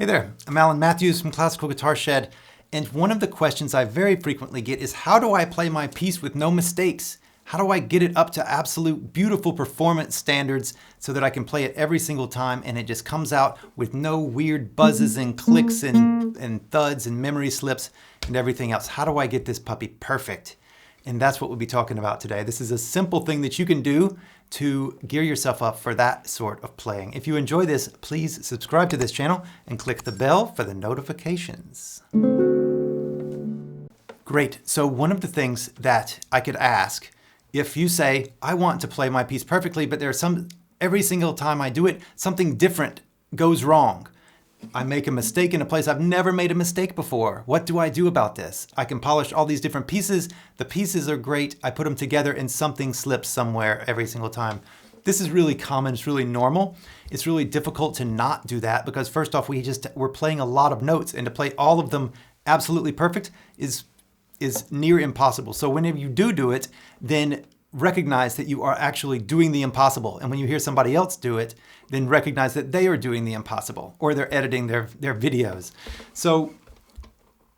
Hey there, I'm Alan Matthews from Classical Guitar Shed, and one of the questions I very frequently get is how do I play my piece with no mistakes? How do I get it up to absolute beautiful performance standards so that I can play it every single time and it just comes out with no weird buzzes and clicks and thuds and memory slips and everything else? How do I get this puppy perfect? And that's what we'll be talking about today. This is a simple thing that you can do to gear yourself up for that sort of playing. If you enjoy this, please subscribe to this channel and click the bell for the notifications. Great. So one of the things that I could ask, if you say, I want to play my piece perfectly, but every single time I do it, something different goes wrong. I make a mistake in a place I've never made a mistake before. What do I do about this? I can polish all these different pieces. The pieces are great. I put them together and something slips somewhere every single time. This is really common. It's really normal. It's really difficult to not do that because first off, we're playing a lot of notes, and to play all of them absolutely perfect is near impossible. So whenever you do it, then recognize that you are actually doing the impossible. And when you hear somebody else do it, then recognize that they are doing the impossible or they're editing their videos. So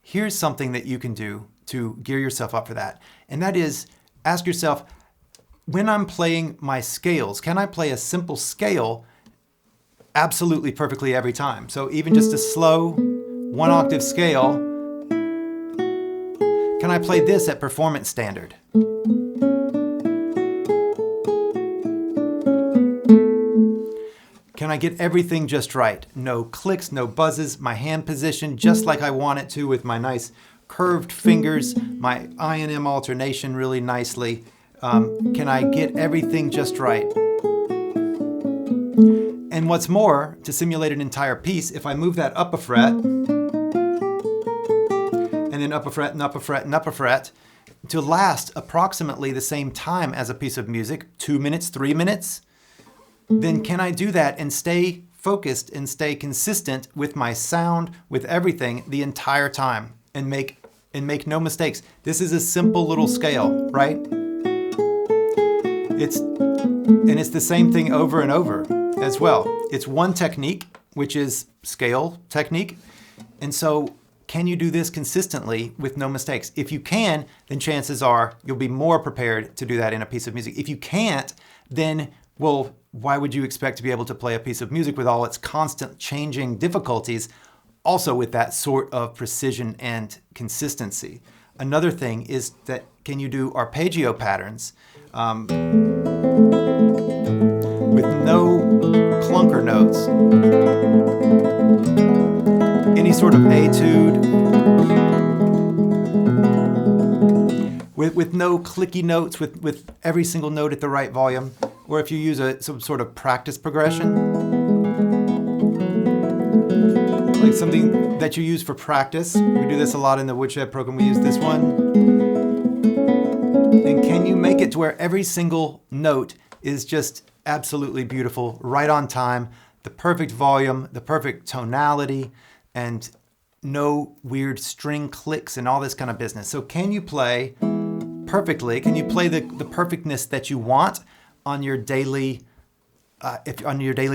here's something that you can do to gear yourself up for that. And that is ask yourself, when I'm playing my scales, can I play a simple scale absolutely perfectly every time? So even just a slow 1 octave scale, can I play this at performance standard? Can I get everything just right? No clicks, no buzzes, my hand position just like I want it to with my nice curved fingers, my I and M alternation really nicely. Can I get everything just right? And what's more, to simulate an entire piece, if I move that up a fret, and then up a fret and up a fret and up a fret, to last approximately the same time as a piece of music, 2 minutes, 3 minutes, then can I do that and stay focused and stay consistent with my sound, with everything the entire time and make no mistakes? This is a simple little scale, right? It's the same thing over and over as well. It's one technique, which is scale technique. And so can you do this consistently with no mistakes? If you can, then chances are you'll be more prepared to do that in a piece of music. If you can't, then, well, why would you expect to be able to play a piece of music with all its constant changing difficulties, also with that sort of precision and consistency? Another thing is that can you do arpeggio patterns with no clunker notes? Any sort of etude with no clicky notes, with every single note at the right volume. Or if you use some sort of practice progression, like something that you use for practice. We do this a lot in the Woodshed program. We use this one. And can you make it to where every single note is just absolutely beautiful, right on time, the perfect volume, the perfect tonality, and no weird string clicks and all this kind of business? So can you play perfectly? Can you play the perfectness that you want on your daily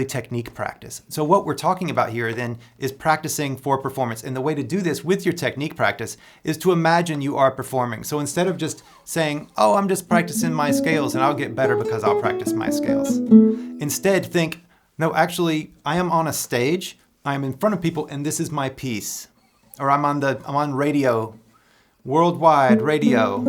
technique practice? So what we're talking about here then is practicing for performance. And the way to do this with your technique practice is to imagine you are performing. So instead of just saying, oh, I'm just practicing my scales and I'll get better because I'll practice my scales. Instead think, no, actually I am on a stage, I am in front of people, and this is my piece. Or I'm on radio, worldwide radio.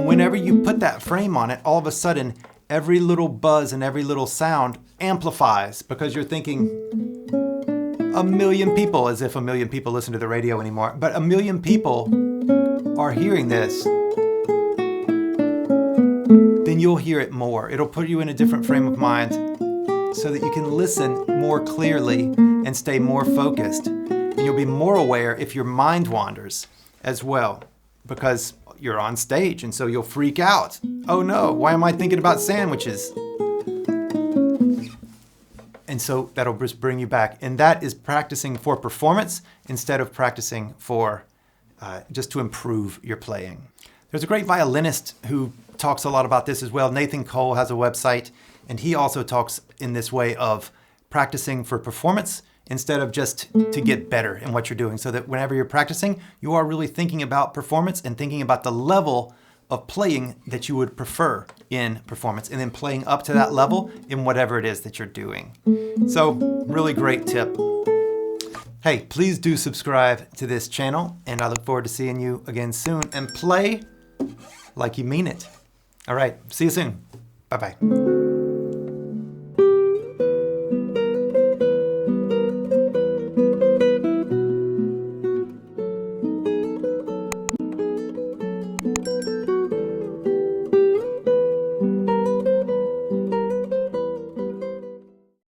Whenever you put that frame on it, all of a sudden, every little buzz and every little sound amplifies because you're thinking a million people, as if a million people listen to the radio anymore, but a million people are hearing this, then you'll hear it more. It'll put you in a different frame of mind so that you can listen more clearly and stay more focused. And you'll be more aware if your mind wanders as well, because you're on stage, and so you'll freak out. Oh no, why am I thinking about sandwiches? And so that'll just bring you back. And that is practicing for performance instead of practicing for just to improve your playing. There's a great violinist who talks a lot about this as well. Nathan Cole has a website, and he also talks in this way of practicing for performance instead of just to get better in what you're doing, so that whenever you're practicing, you are really thinking about performance and thinking about the level of playing that you would prefer in performance, and then playing up to that level in whatever it is that you're doing. So, really great tip. Hey, please do subscribe to this channel, and I look forward to seeing you again soon. And play like you mean it. All right, see you soon. Bye-bye.